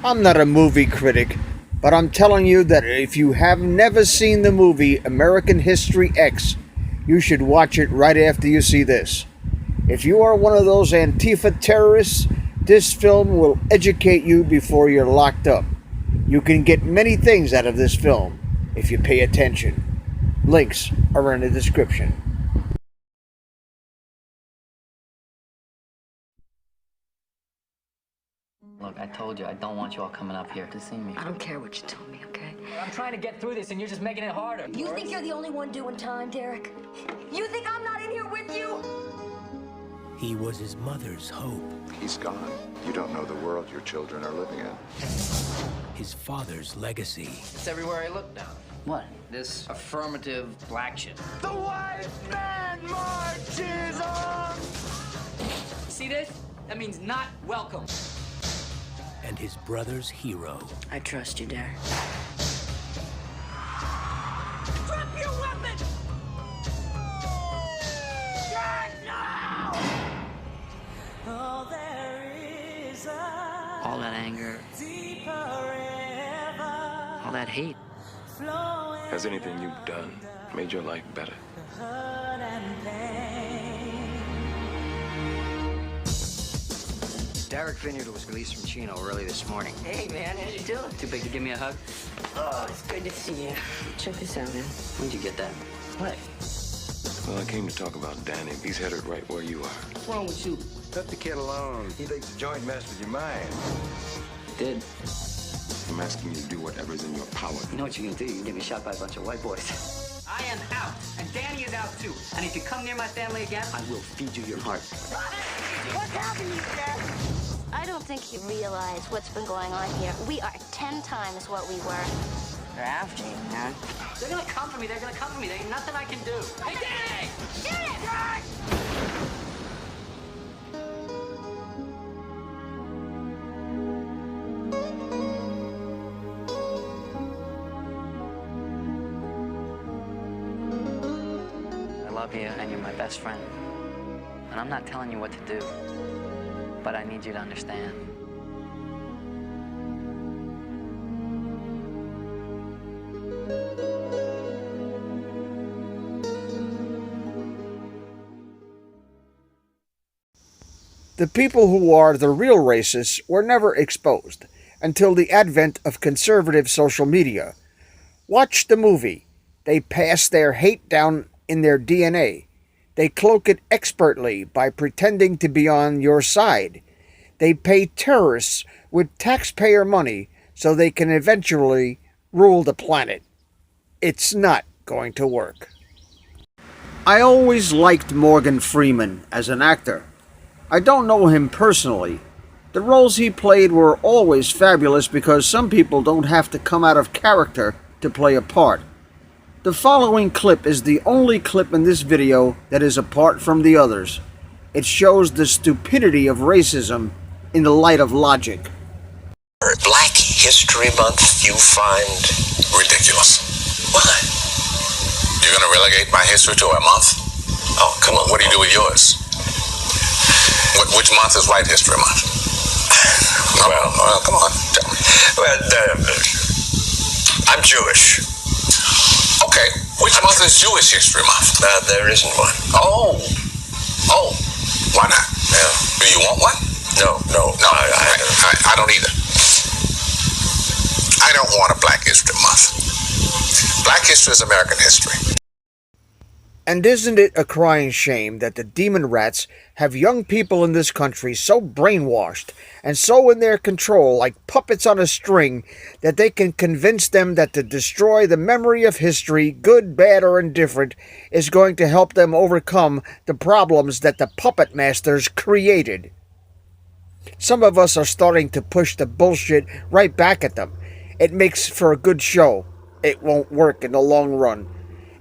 I'm not a movie critic, but I'm telling you that if you have never seen the movie American History X, you should watch it right after you see this. If you are one of those Antifa terrorists, this film will educate you before you're locked up. You can get many things out of this film if you pay attention. Links are in the description. Look, I told you, I don't want you all coming up here to see me. I don't care what you told me, okay? I'm trying to get through this and you're just making it harder. You think you're the only one doing time, Derek? You think I'm not in here with you? He was his mother's hope. He's gone. You don't know the world your children are living in. His father's legacy. It's everywhere I look now. What? This affirmative black shit. The white man marches on! See this? That means not welcome. And his brother's hero. I trust you, Derek. Drop your weapon! Yes, now! All that anger, all that hate. Has anything you've done made your life better? Derek Vineyard was released from Chino early this morning. Hey, man, how you doing? Too big to give me a hug? Oh, it's good to see you. Check this out, man. When'd you get that? What? Well, I came to talk about Danny. He's headed right where you are. What's wrong with you? Let the kid alone. He thinks the joint messed with your mind. It did. I'm asking you to do whatever's in your power. You know what you can do? You can get me shot by a bunch of white boys. I am out, and Danny is out too. And if you come near my family again, I will feed you your heart. What's happening, Dad? I don't think you realize what's been going on here. We are 10 times what we were. They're after you, man. They're gonna come for me. They're gonna come for me. There ain't nothing I can do. Hey, Danny! Shoot it! I love you, and you're my best friend. And I'm not telling you what to do, but I need you to understand. The people who are the real racists were never exposed until the advent of conservative social media. Watch the movie. They pass their hate down in their DNA. They cloak it expertly by pretending to be on your side. They pay terrorists with taxpayer money so they can eventually rule the planet. It's not going to work. I always liked Morgan Freeman as an actor. I don't know him personally. The roles he played were always fabulous because some people don't have to come out of character to play a part. The following clip is the only clip in this video that is apart from the others. It shows the stupidity of racism in the light of logic. Black History Month you find ridiculous. Why? You're gonna relegate my history to a month? Oh, come on. What do you do with yours? Which month is White History Month? Well, come on, tell me. Well, I'm Jewish. Okay, which month is Jewish History Month? There isn't one. Oh, why not? Yeah. Do you want one? No, I don't either. I don't want a Black History Month. Black history is American history. And isn't it a crying shame that the demon rats have young people in this country so brainwashed and so in their control like puppets on a string that they can convince them that to destroy the memory of history, good, bad, or indifferent, is going to help them overcome the problems that the puppet masters created. Some of us are starting to push the bullshit right back at them. It makes for a good show. It won't work in the long run.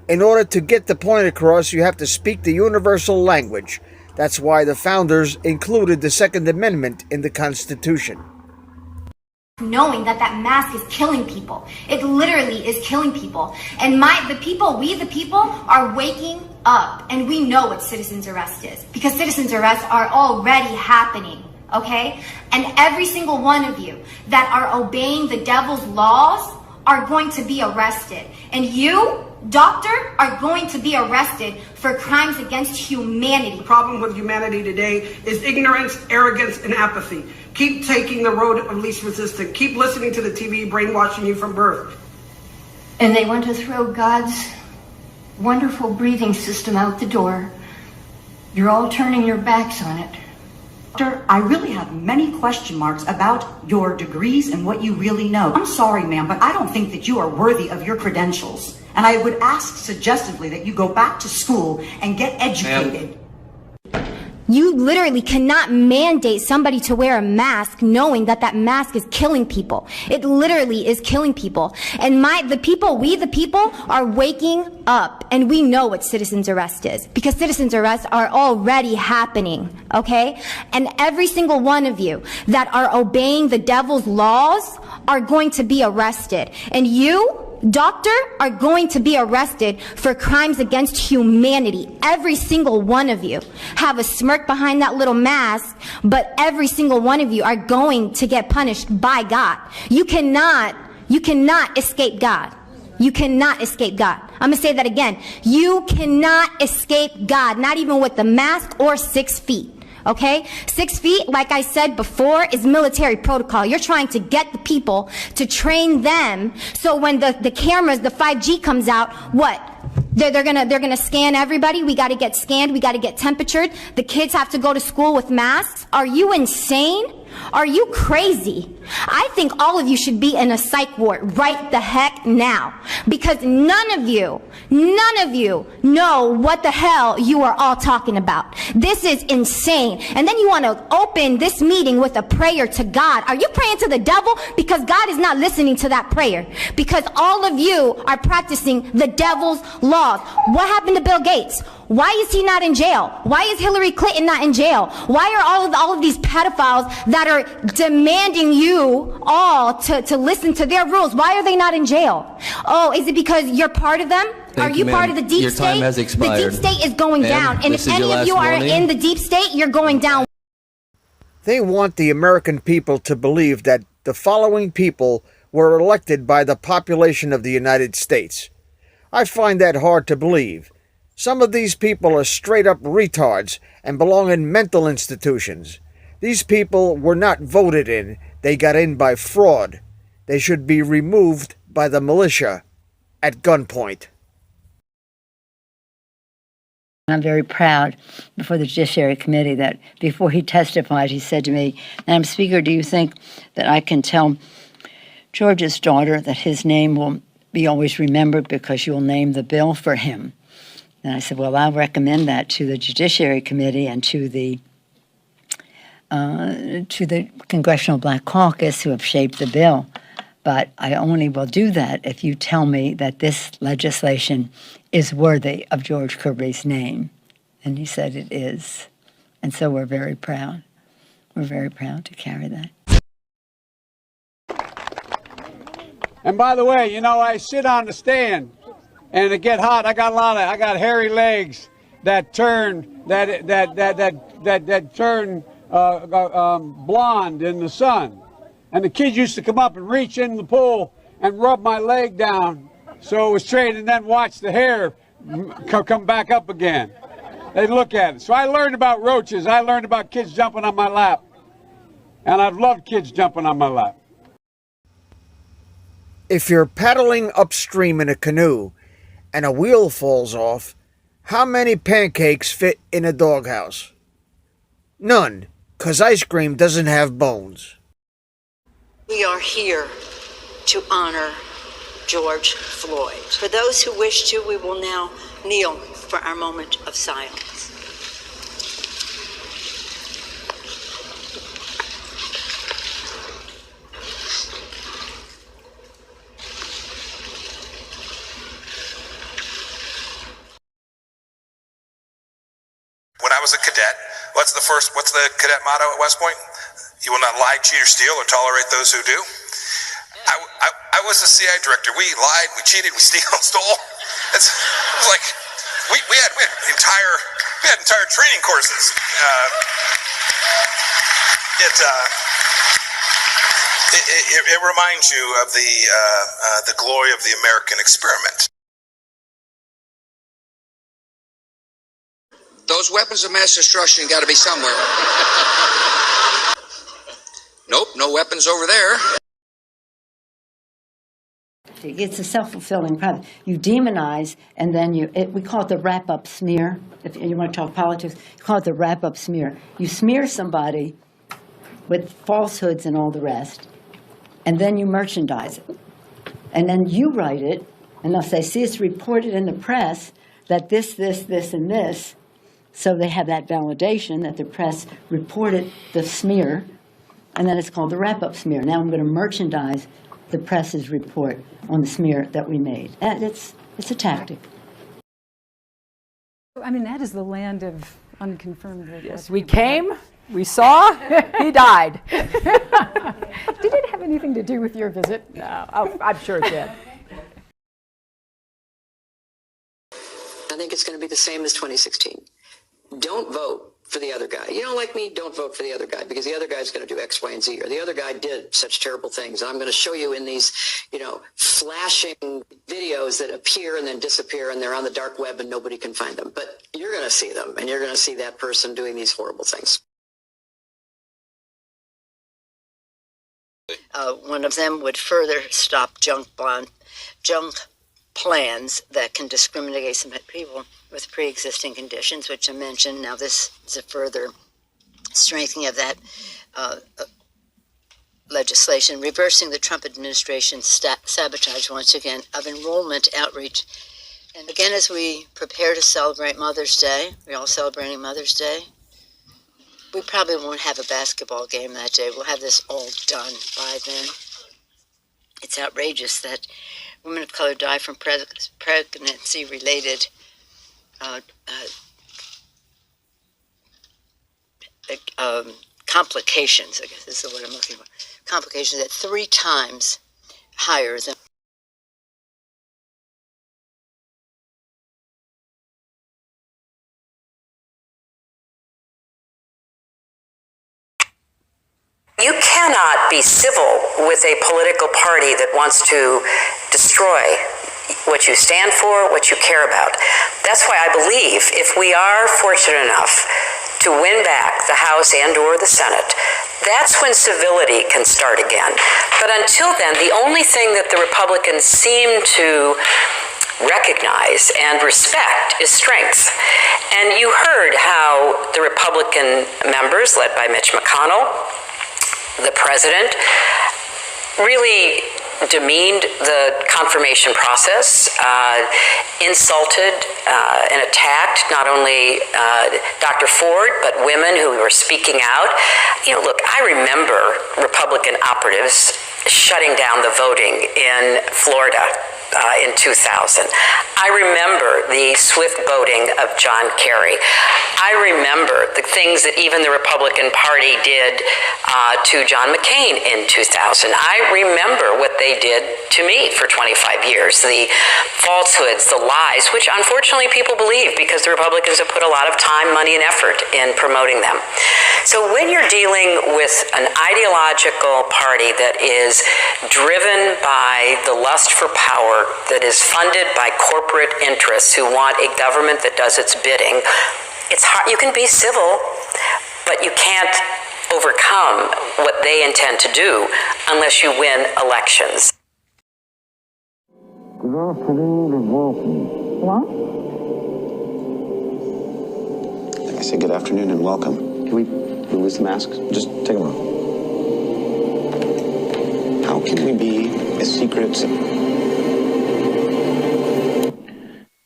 In order to get the point across, you have to speak the universal language. That's why the founders included the Second Amendment in the Constitution. Knowing that that mask is killing people. It literally is killing people. And we the people, are waking up. And we know what citizen's arrest is. Because citizen's arrests are already happening. okay? And every single one of you that are obeying the devil's laws are going to be arrested. And you, doctor, are going to be arrested for crimes against humanity. The problem with humanity today is ignorance, arrogance, and apathy. Keep taking the road of least resistance. Keep listening to the TV brainwashing you from birth. And they want to throw God's wonderful breathing system out the door. You're all turning your backs on it. Doctor, I really have many question marks about your degrees and what you really know. I'm sorry, ma'am, but I don't think that you are worthy of your credentials. And I would ask suggestively that you go back to school and get educated. You literally cannot mandate somebody to wear a mask knowing that that mask is killing people. It literally is killing people. And we the people are waking up, and we know what citizen's arrest is, because citizen's arrests are already happening, okay? And every single one of you that are obeying the devil's laws are going to be arrested. And you, doctor, are going to be arrested for crimes against humanity. Every single one of you have a smirk behind that little mask, but every single one of you are going to get punished by God. You cannot escape God. You cannot escape God. I'm going to say that again. You cannot escape God, not even with the mask or 6 feet. Okay? 6 feet, like I said before, is military protocol. You're trying to get the people to train them so when the cameras, the 5G comes out, what? They're gonna scan everybody. We gotta get scanned. We gotta get temperatured. The kids have to go to school with masks. Are you insane? Are you crazy? I think all of you should be in a psych ward right the heck now, because none of you know what the hell you are all talking about. This is insane. And then you want to open this meeting with a prayer to God. Are you praying to the devil? Because God is not listening to that prayer, because all of you are practicing the devil's laws. What happened to Bill Gates? Why is he not in jail? Why is Hillary Clinton not in jail? Why are all of these pedophiles that are demanding you all to listen to their rules? Why are they not in jail? Oh, is it because you're part of them? Are you part of the deep state? Your time has expired. The deep state is going down. And if any of you are in the deep state, you're going down. They want the American people to believe that the following people were elected by the population of the United States. I find that hard to believe. Some of these people are straight up retards and belong in mental institutions. These people were not voted in. They got in by fraud. They should be removed by the militia at gunpoint. I'm very proud before the Judiciary Committee that before he testified, he said to me, Madam Speaker, do you think that I can tell George's daughter that his name will be always remembered because you'll name the bill for him? And I said, well, I'll recommend that to the Judiciary Committee and to the Congressional Black Caucus who have shaped the bill. But I only will do that if you tell me that this legislation is worthy of George Kirby's name. And he said it is. And so we're very proud. We're very proud to carry that. And by the way, you know, I sit on the stand and it get hot. I got hairy legs that turn blonde in the sun. And the kids used to come up and reach in the pool and rub my leg down so it was straight, and then watch the hair come back up again. They'd look at it. So I learned about roaches. I learned about kids jumping on my lap. And I've loved kids jumping on my lap. If you're paddling upstream in a canoe and a wheel falls off, how many pancakes fit in a doghouse? None, 'cause ice cream doesn't have bones. We are here to honor George Floyd. For those who wish to, we will now kneel for our moment of silence. When I was a cadet, what's the cadet motto at West Point? You will not lie, cheat, or steal, or tolerate those who do. I was a CI director. We lied, we cheated, we stole. It was like we had entire training courses. It reminds you of the glory of the American experiment. Those weapons of mass destruction got to be somewhere. Nope, no weapons over there. It's a self-fulfilling prophecy. You demonize, and then we call it the wrap-up smear. If you want to talk politics, you call it the wrap-up smear. You smear somebody with falsehoods and all the rest, and then you merchandise it. And then you write it, and they'll say, see, it's reported in the press that this, and this. So they have that validation that the press reported the smear, and then it's called the wrap-up smear. Now I'm going to merchandise the press's report on the smear that we made. And it's a tactic. I mean, that is the land of unconfirmed reports. Yes, we came, we saw, he died. Did it have anything to do with your visit? No, I'm sure it did. I think it's going to be the same as 2016. Don't vote for the other guy. You don't like me, don't vote for the other guy, because the other guy's going to do X, Y, and Z, or the other guy did such terrible things. And I'm going to show you in these, flashing videos that appear and then disappear, and they're on the dark web and nobody can find them. But you're going to see them, and you're going to see that person doing these horrible things. One of them would further stop junk plans that can discriminate against people with pre-existing conditions, which I mentioned. Now this is a further strengthening of that legislation, reversing the Trump administration's sabotage, once again, of enrollment outreach. And again, as we prepare to celebrate Mother's Day, we're all celebrating Mother's Day, we probably won't have a basketball game that day. We'll have this all done by then. It's outrageous that women of color die from pregnancy-related complications, I guess is the word I'm looking for. Complications at 3 times higher than. You cannot be civil with a political party that wants to destroy what you stand for, what you care about. That's why I believe if we are fortunate enough to win back the House and or the Senate, that's when civility can start again. But until then, the only thing that the Republicans seem to recognize and respect is strength. And you heard how the Republican members, led by Mitch McConnell, the president, really demeaned the confirmation process, insulted and attacked not only Dr. Ford, but women who were speaking out. Look, I remember Republican operatives shutting down the voting in Florida in 2000. I remember the swift voting of John Kerry. I remember the things that even the Republican Party did to John McCain in 2000. I remember what they did to me for 25 years, the falsehoods, the lies, which unfortunately people believe because the Republicans have put a lot of time, money, and effort in promoting them. So when you're dealing with an ideological party that is driven by the lust for power, that is funded by corporate interests who want a government that does its bidding, it's hard. You can be civil, but you can't overcome what they intend to do unless you win elections. Good afternoon and welcome. What? I said good afternoon and welcome. Can we release the masks? Just take them off. How can we be a secret...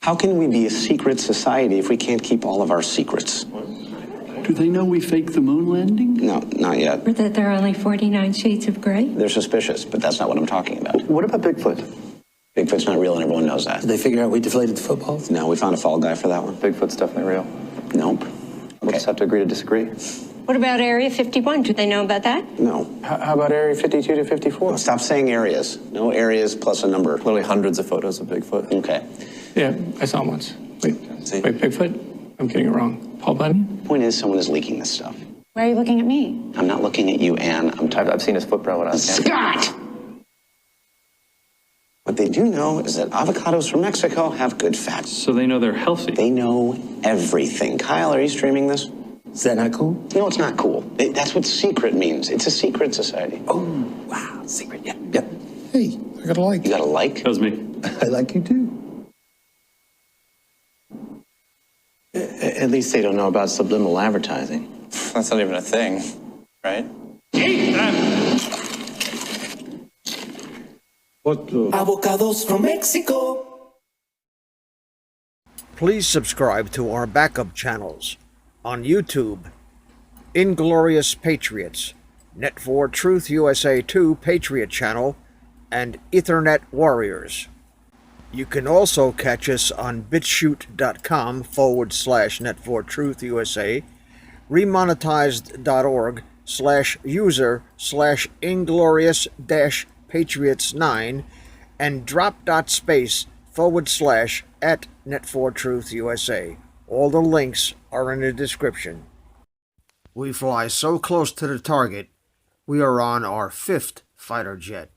How can we be a secret society if we can't keep all of our secrets? Do they know we faked the moon landing? No, not yet. Or that there are only 49 shades of gray? They're suspicious, but that's not what I'm talking about. What about Bigfoot? Bigfoot's not real and everyone knows that. Did they figure out we deflated the footballs? No, we found a fall guy for that one. Bigfoot's definitely real. Nope. We'll just have to agree to disagree. What about Area 51? Do they know about that? No. How about Area 52 to 54? Well, stop saying areas. No areas plus a number. Literally hundreds of photos of Bigfoot. Okay. Yeah, I saw him once. Wait, Bigfoot? I'm getting it wrong. Paul Bunyan? Point is, someone is leaking this stuff. Why are you looking at me? I'm not looking at you, Anne. I've seen his footprint when I was Scott! What they do know is that avocados from Mexico have good fats. So they know they're healthy. They know everything. Kyle, are you streaming this? Is that not cool? No, it's not cool. That's what secret means. It's a secret society. Oh, wow. Secret, yeah. Yep. Hey, I got a like. You got a like? That was me. I like you too. At least they don't know about subliminal advertising. That's not even a thing, right? Eat them! Avocados from Mexico. Please subscribe to our backup channels on YouTube: Inglorious Patriots, Net4 Truth USA 2 Patriot Channel, and Ethernet Warriors. You can also catch us on BitChute.com/Net4Truth USA, remonetized.org/user/Inglorious-Patriots9, and drop.space/@Net4Truth USA. All the links are in the description. We fly so close to the target, we are on our 5th fighter jet.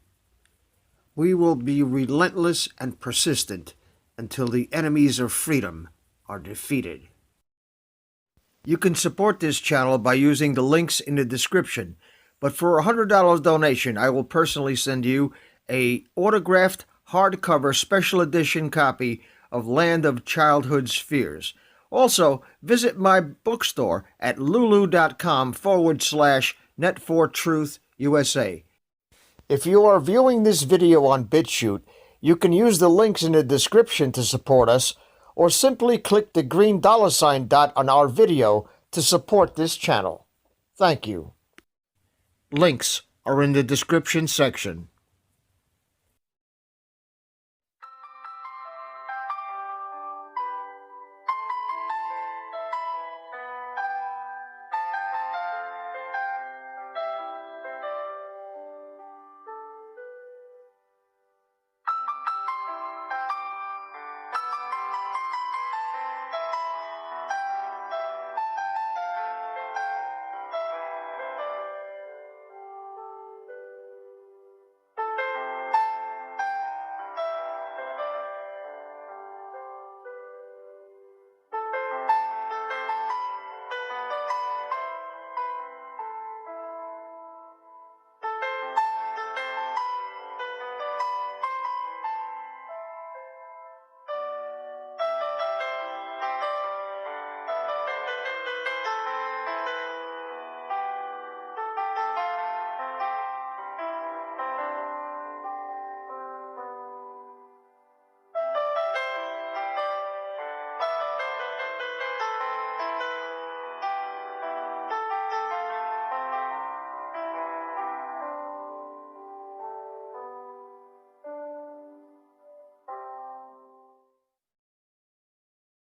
We will be relentless and persistent until the enemies of freedom are defeated. You can support this channel by using the links in the description, but for a $100 donation, I will personally send you a autographed hardcover special edition copy of Land of Childhood's Fears. Also, visit my bookstore at lulu.com/Net4Truth USA. If you are viewing this video on BitChute, you can use the links in the description to support us, or simply click the green $ dot on our video to support this channel. Thank you. Links are in the description section.